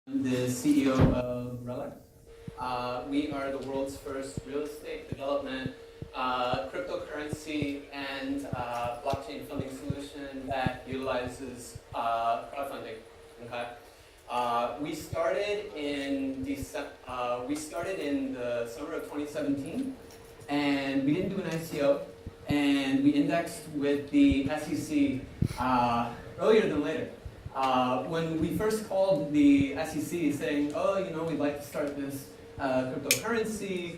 I'm the CEO of Relic. We are the world's first real estate development, cryptocurrency, and blockchain funding solution that utilizes crowdfunding. Okay. We started in the summer of 2017, and we didn't do an ICO, and we indexed with the SEC earlier than later. When we first called the SEC saying, oh, we'd like to start this cryptocurrency,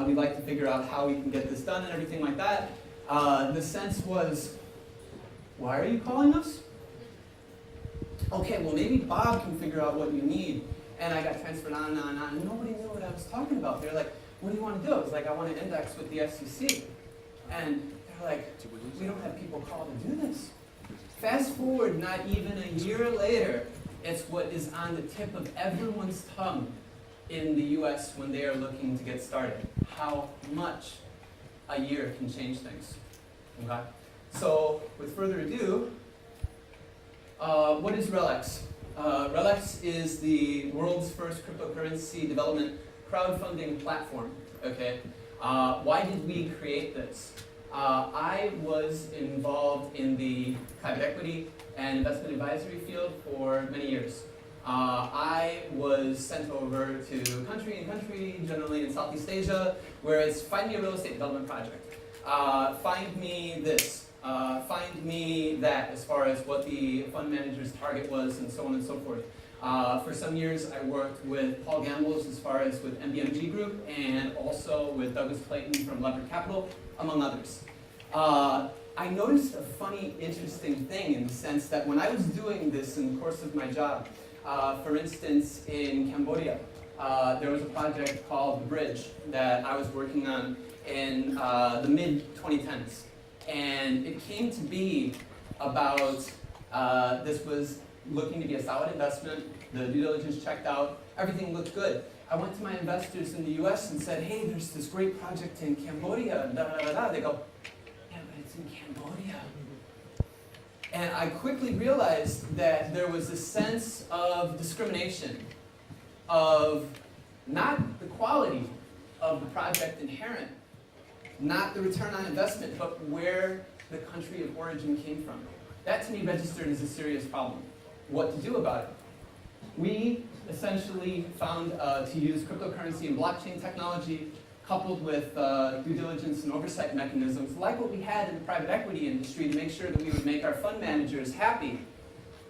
we'd like to figure out how we can get this done and everything like that, the sense was, why are you calling us? Okay, well maybe Bob can figure out what you need. And I got transferred on and on and on, and nobody knew what I was talking about. They're like, what do you want to do? I was like, I want to index with the SEC. And they're like, we don't have people called to do this. Fast forward not even a year later, it's what is on the tip of everyone's tongue in the US when they are looking to get started. How much a year can change things. Okay? So with further ado, what is RELX? RELX is the world's first cryptocurrency development crowdfunding platform. Okay? Why did we create this? I was involved in the private equity and investment advisory field for many years. I was sent over to country, generally in Southeast Asia, where it's find me a real estate development project. Find me this. Find me that, as far as what the fund manager's target was, and so on and so forth. For some years, I worked with Paul Gambles as far as with MBMG Group, and also with Douglas Clayton from Levered Capital, among others. I noticed a funny, interesting thing in the sense that when I was doing this in the course of my job, for instance, in Cambodia, there was a project called The Bridge that I was working on in the mid-2010s. And it came to be about, this was looking to be a solid investment, the due diligence checked out, everything looked good. I went to my investors in the US and said, hey, there's this great project in Cambodia, and da-da-da-da. They go, yeah, but it's in Cambodia. And I quickly realized that there was a sense of discrimination, of not the quality of the project inherent, not the return on investment, but where the country of origin came from. That to me registered as a serious problem. What to do about it? We essentially found to use cryptocurrency and blockchain technology coupled with due diligence and oversight mechanisms like what we had in the private equity industry to make sure that we would make our fund managers happy,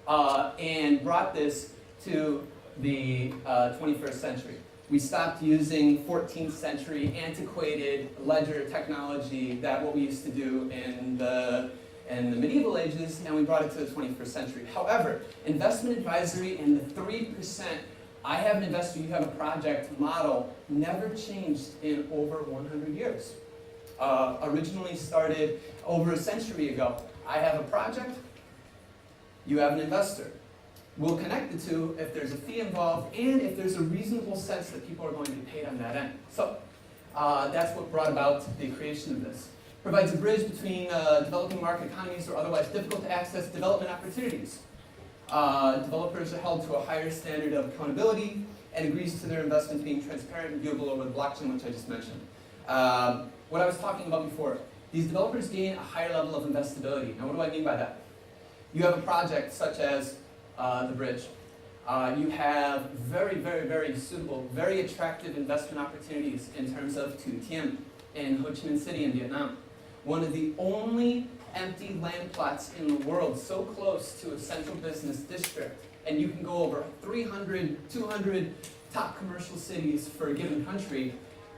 and brought this to the 21st century. We stopped using 14th century antiquated ledger technology that what we used to do in the medieval ages, and we brought it to the 21st century. However, investment advisory and the 3%, I have an investor, you have a project model, never changed in over 100 years. Originally started over a century ago. I have a project, you have an investor. We'll connect the two if there's a fee involved and if there's a reasonable sense that people are going to be paid on that end. So that's what brought about the creation of this. Provides a bridge between developing market economies or otherwise difficult to access development opportunities. Developers are held to a higher standard of accountability and agrees to their investments being transparent and viewable over the blockchain, which I just mentioned. What I was talking about before, these developers gain a higher level of investability. Now what do I mean by that? You have a project such as The Bridge. You have very, very, very suitable, very attractive investment opportunities in terms of Tu Tiem in Ho Chi Minh City in Vietnam. One of the only empty land plots in the world so close to a central business district, and you can go over 300, 200 top commercial cities for a given country,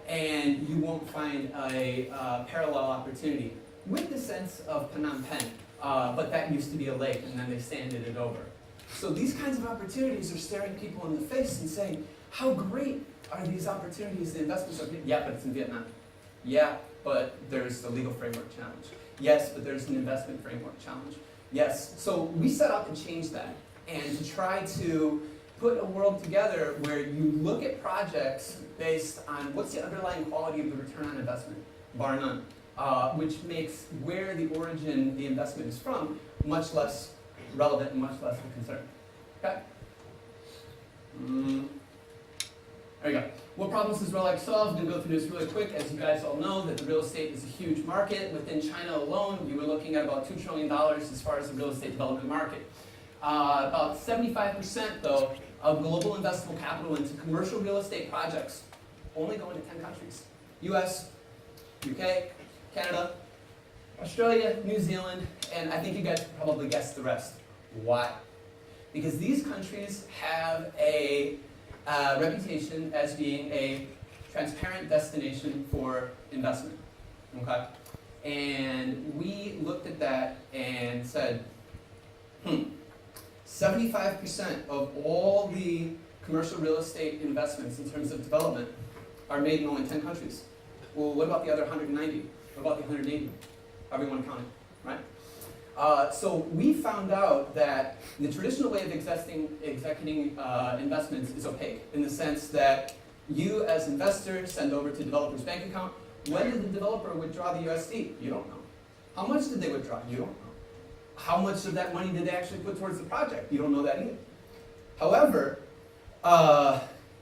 and you won't find a parallel opportunity with the sense of Phnom Penh, but that used to be a lake, and then they sanded it over. So these kinds of opportunities are staring people in the face and saying, how great are these opportunities, the investments are great. Yeah, but it's in Vietnam. Yeah, but there's a legal framework challenge. Yes, but there's an investment framework challenge. Yes, so we set out to change that and to try to put a world together where you look at projects based on what's the underlying quality of the return on investment, bar none, which makes where the origin, the investment is from, much less relevant and much less of a concern. Okay? There we go. What problems does Relic solve? I'm going to go through this really quick. As you guys all know, that the real estate is a huge market. Within China alone, we were looking at about $2 trillion as far as the real estate development market. About 75%, though, of global investable capital into commercial real estate projects only go into 10 countries. US, UK, Canada, Australia, New Zealand, and I think you guys can probably guess the rest. Why? Because these countries have a reputation as being a transparent destination for investment, okay? And we looked at that and said, 75% of all the commercial real estate investments in terms of development are made in only 10 countries. Well, what about the other 190? What about the 180? However you want to count it, right? So we found out that the traditional way of executing investments is opaque in the sense that you as investor send over to developer's bank account. When did the developer withdraw the USD? You don't know. How much did they withdraw? You don't know. How much of that money did they actually put towards the project? You don't know that either. However,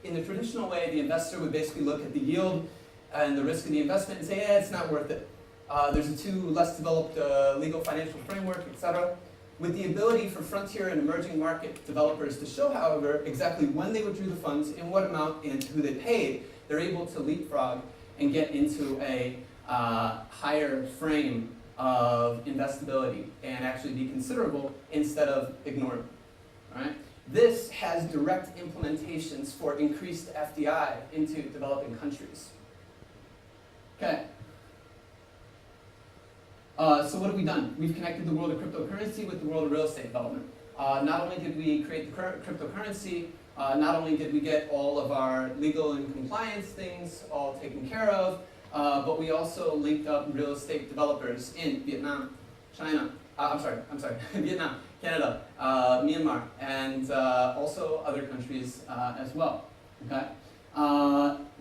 in the traditional way, the investor would basically look at the yield and the risk of the investment and say, yeah, it's not worth it. There's a too less developed legal financial framework, etc. With the ability for frontier and emerging market developers to show, however, exactly when they withdrew the funds, in what amount, and who they paid, they're able to leapfrog and get into a higher frame of investability and actually be considerable instead of ignored. All right? This has direct implementations for increased FDI into developing countries. Okay. So what have we done? We've connected the world of cryptocurrency with the world of real estate development. Not only did we create the cryptocurrency, not only did we get all of our legal and compliance things all taken care of, but we also linked up real estate developers in Vietnam, China, Vietnam, Canada, Myanmar, and also other countries as well. Okay?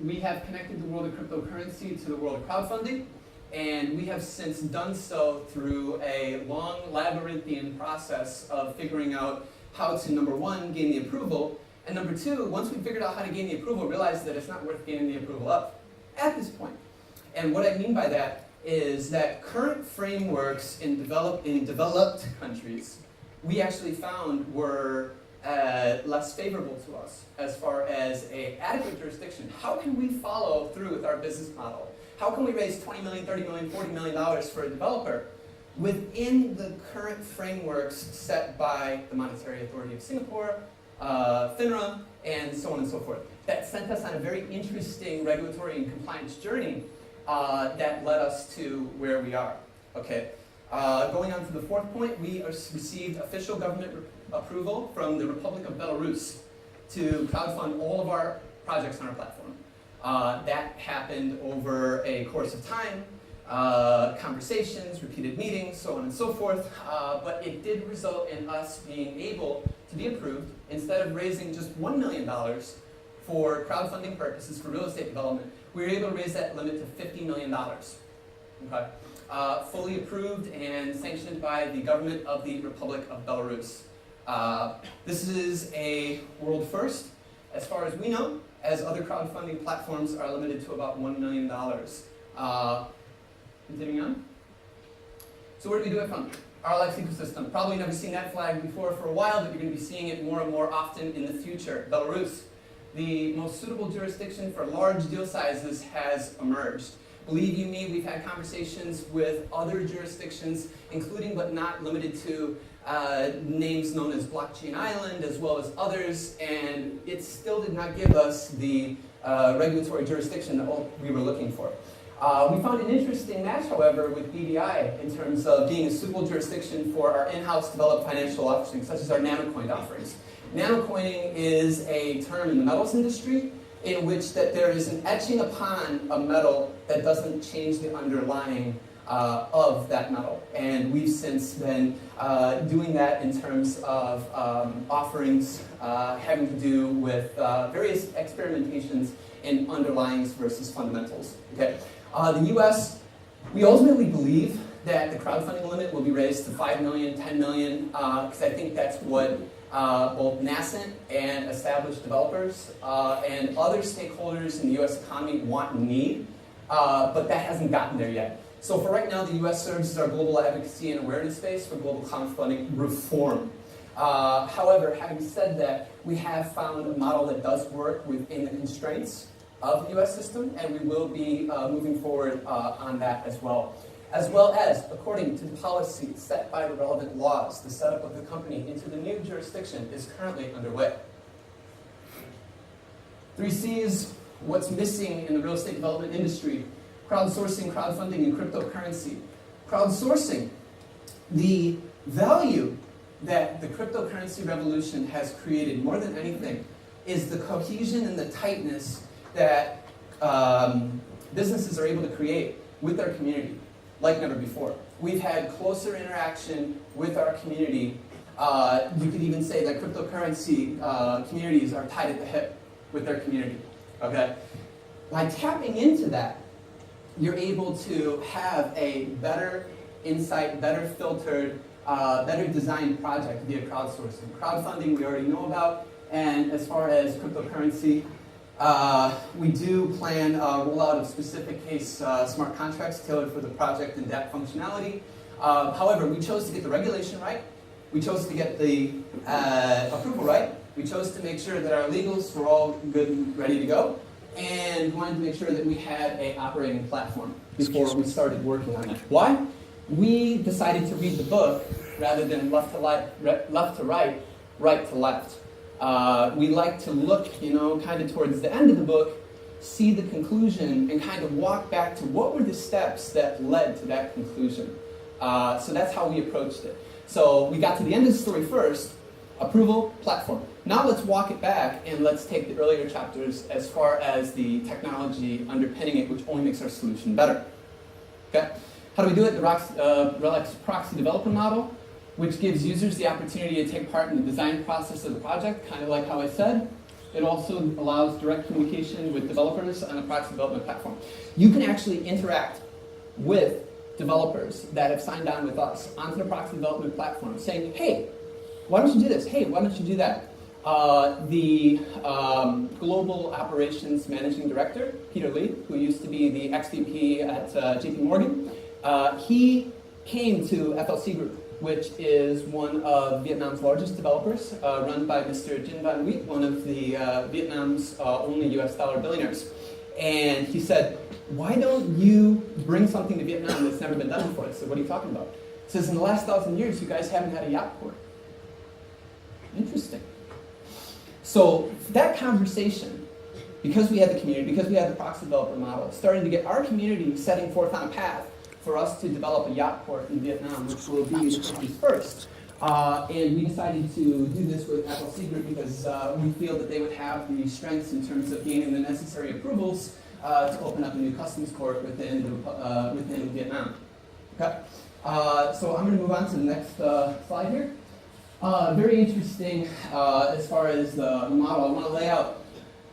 We have connected the world of cryptocurrency to the world of crowdfunding. And we have since done so through a long labyrinthian process of figuring out how to, number one, gain the approval, and number two, once we figured out how to gain the approval, realize that it's not worth gaining the approval of at this point. And what I mean by that is that current frameworks in developed countries, we actually found were less favorable to us as far as an adequate jurisdiction. How can we follow through with our business model? How can we raise $20 million, $30 million, $40 million for a developer within the current frameworks set by the Monetary Authority of Singapore, FINRA, and so on and so forth? That sent us on a very interesting regulatory and compliance journey that led us to where we are. Okay. Going on to the fourth point, we received official government approval from the Republic of Belarus to crowdfund all of our projects on our platform. That happened over a course of time, conversations, repeated meetings, so on and so forth, but it did result in us being able to be approved. Instead of raising just $1 million for crowdfunding purposes for real estate development, we were able to raise that limit to $50 million. Okay. Fully approved and sanctioned by the government of the Republic of Belarus. This is a world first, as far as we know, as other crowdfunding platforms are limited to about $1 million. Continuing on. So where do we do it from? RLX ecosystem. Probably never seen that flag before for a while, but you're going to be seeing it more and more often in the future. Belarus. The most suitable jurisdiction for large deal sizes has emerged. Believe you me, we've had conversations with other jurisdictions, including but not limited to names known as Blockchain Island, as well as others, and it still did not give us the regulatory jurisdiction that we were looking for. We found an interesting match, however, with BVI in terms of being a suitable jurisdiction for our in-house developed financial offerings, such as our nanocoin offerings. Nanocoining is a term in the metals industry in which that there is an etching upon a metal that doesn't change the underlying of that metal. And we've since been doing that in terms of offerings having to do with various experimentations in underlyings versus fundamentals. Okay. The US, we ultimately believe that the crowdfunding limit will be raised to $5 million, $10 million, because I think that's what both nascent and established developers and other stakeholders in the US economy want and need, but that hasn't gotten there yet. So for right now, the US serves as our global advocacy and awareness space for global crowdfunding reform. However, having said that, we have found a model that does work within the constraints of the US system, and we will be moving forward on that as well. As well as, according to the policy set by the relevant laws, the setup of the company into the new jurisdiction is currently underway. 3 C's, what's missing in the real estate development industry: crowdsourcing, crowdfunding, and cryptocurrency. Crowdsourcing, the value that the cryptocurrency revolution has created more than anything is the cohesion and the tightness that businesses are able to create with their community like never before. We've had closer interaction with our community. You could even say that cryptocurrency communities are tied at the hip with their community. Okay? By tapping into that, you're able to have a better insight, better filtered, better designed project via crowdsourcing. Crowdfunding we already know about, and as far as cryptocurrency, we do plan a rollout of specific case smart contracts tailored for the project and DApp functionality. However, we chose to get the regulation right. We chose to get the approval right. We chose to make sure that our legals were all good and ready to go. And we wanted to make sure that we had an operating platform before we started working on it. Why? We decided to read the book rather than left to right, right to left. We like to look, kind of towards the end of the book, see the conclusion, and kind of walk back to what were the steps that led to that conclusion. So that's how we approached it. So we got to the end of the story first, approval, platform. Now let's walk it back and let's take the earlier chapters as far as the technology underpinning it, which only makes our solution better. Okay? How do we do it? The RELX proxy developer model, which gives users the opportunity to take part in the design process of the project, kind of like how I said. It also allows direct communication with developers on a proxy development platform. You can actually interact with developers that have signed on with us onto the proxy development platform, saying, hey, why don't you do this? Hey, why don't you do that? The Global Operations Managing Director, Peter Lee, who used to be the ex-VP at JP Morgan, he came to FLC Group, which is one of Vietnam's largest developers, run by Mr. Dinh Van Huyt, one of the Vietnam's only US dollar billionaires. And he said, why don't you bring something to Vietnam that's never been done before? I said, what are you talking about? He says, in the last 1,000 years, you guys haven't had a yacht port. Interesting. So that conversation, because we had the community, because we had the proxy developer model, started to get our community setting forth on a path for us to develop a yacht port in Vietnam, which will be the country's first. And we decided to do this with FLC Group because we feel that they would have the strengths in terms of gaining the necessary approvals to open up a new customs court within Vietnam. Okay. So I'm going to move on to the next slide here. Very interesting as far as the model. I want to lay out.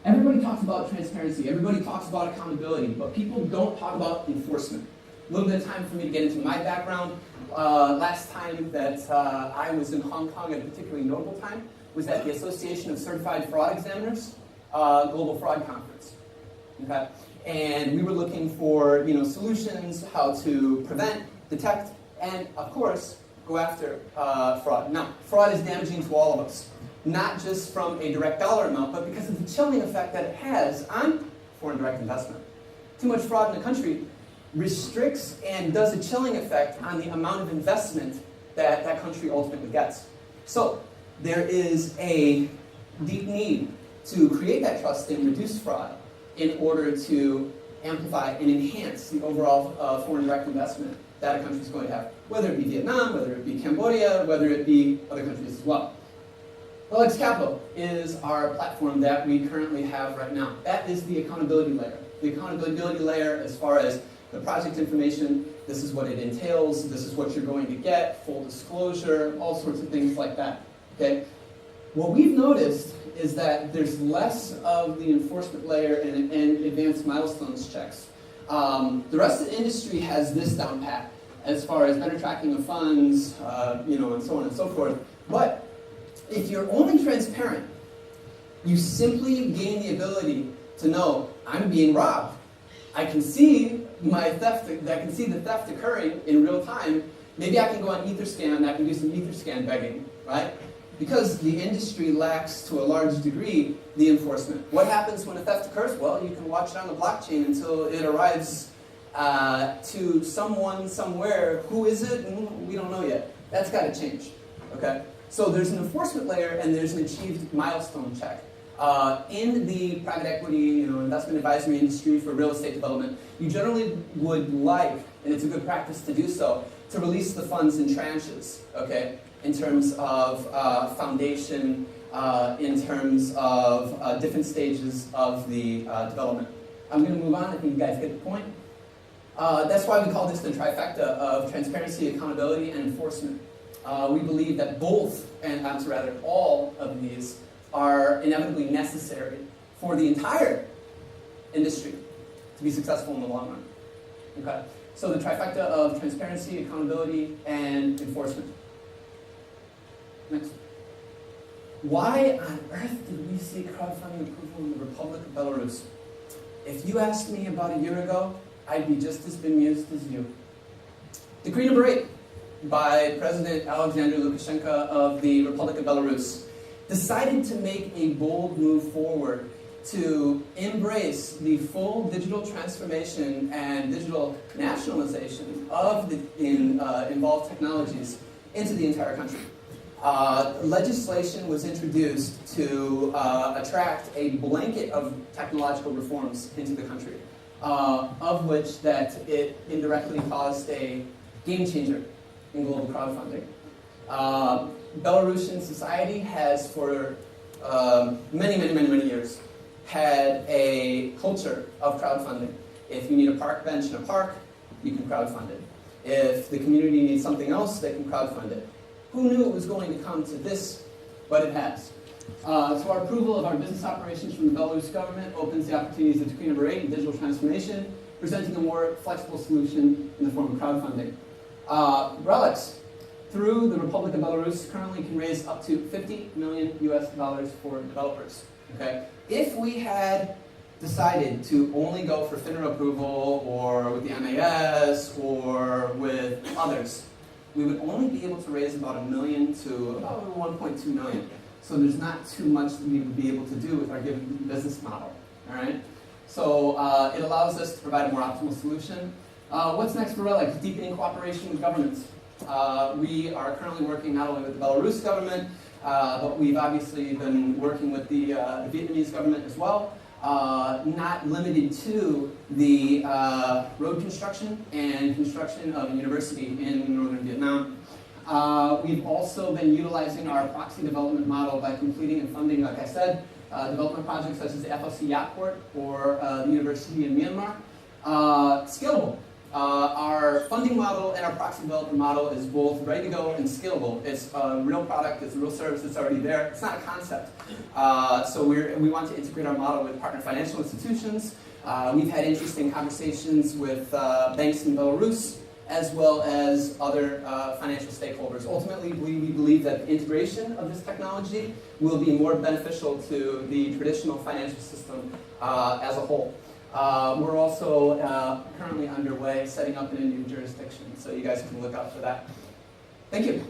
Everybody talks about transparency. Everybody talks about accountability, but people don't talk about enforcement. A little bit of time for me to get into my background. Last time that I was in Hong Kong at a particularly notable time was at the Association of Certified Fraud Examiners Global Fraud Conference. Okay? And we were looking for solutions, how to prevent, detect, and of course, go after fraud. Now, fraud is damaging to all of us, not just from a direct dollar amount, but because of the chilling effect that it has on foreign direct investment. Too much fraud in the country restricts and does a chilling effect on the amount of investment that that country ultimately gets. So there is a deep need to create that trust and reduce fraud in order to amplify and enhance the overall foreign direct investment that a country is going to have, whether it be Vietnam, whether it be Cambodia, whether it be other countries as well. RELX Capital is our platform that we currently have right now. That is the accountability layer. The accountability layer as far as the project information, this is what it entails, this is what you're going to get, full disclosure, all sorts of things like that. Okay? What we've noticed is that there's less of the enforcement layer and advanced milestones checks. The rest of the industry has this down pat as far as better tracking of funds, and so on and so forth. But If you're only transparent, you simply gain the ability to know, I'm being robbed. I can see my theft, I can see the theft occurring in real time. Maybe I can go on Etherscan, I can do some Etherscan begging, right? Because the industry lacks, to a large degree, the enforcement. What happens when a theft occurs? Well, you can watch it on the blockchain until it arrives to someone somewhere. Who is it? We don't know yet. That's got to change, okay? So there's an enforcement layer and there's an achieved milestone check. In the private equity, investment advisory industry for real estate development, you generally would like, and it's a good practice to do so, to release the funds in tranches, okay? In terms of foundation, in terms of different stages of the development. I'm going to move on. I think you guys get the point. That's why we call this the trifecta of transparency, accountability, and enforcement. We believe that both, and rather all of these, are inevitably necessary for the entire industry to be successful in the long run. Okay? So the trifecta of transparency, accountability, and enforcement. Next. Why on earth did we see crowdfunding approval in the Republic of Belarus? If you asked me about a year ago, I'd be just as bemused as you. Decree number 8 by President Alexander Lukashenko of the Republic of Belarus decided to make a bold move forward to embrace the full digital transformation and digital nationalization of the involved technologies into the entire country. Legislation was introduced to attract a blanket of technological reforms into the country, of which that it indirectly caused a game changer in global crowdfunding. Belarusian society has for many years had a culture of crowdfunding. If you need a park bench in a park, you can crowdfund it. If the community needs something else, they can crowdfund it. Who knew it was going to come to this, but it has. So our approval of our business operations from the Belarus government opens the opportunities of Decree number 8 in digital transformation, presenting a more flexible solution in the form of crowdfunding. Relics, through the Republic of Belarus, currently can raise up to $50 million for developers. Okay? If we had decided to only go for FINRA approval or with the MAS or with others, we would only be able to raise about $1 million to about $1.2 million. So there's not too much that we would be able to do with our given business model. All right? So it allows us to provide a more optimal solution. What's next for Relic? Deepening cooperation with governments. We are currently working not only with the Belarus government, but we've obviously been working with the Vietnamese government as well. Not limited to the road construction and construction of a university in northern Vietnam. We've also been utilizing our proxy development model by completing and funding, like I said, development projects such as the FLC Yacht Port or the university in Myanmar. Scalable. Our funding model and our proxy development model is both ready to go and scalable. It's a real product, it's a real service that's already there. It's not a concept. So we want to integrate our model with partner financial institutions. We've had interesting conversations with banks in Belarus, as well as other financial stakeholders. Ultimately, we believe that the integration of this technology will be more beneficial to the traditional financial system as a whole. We're also currently underway setting up in a new jurisdiction, so you guys can look out for that. Thank you.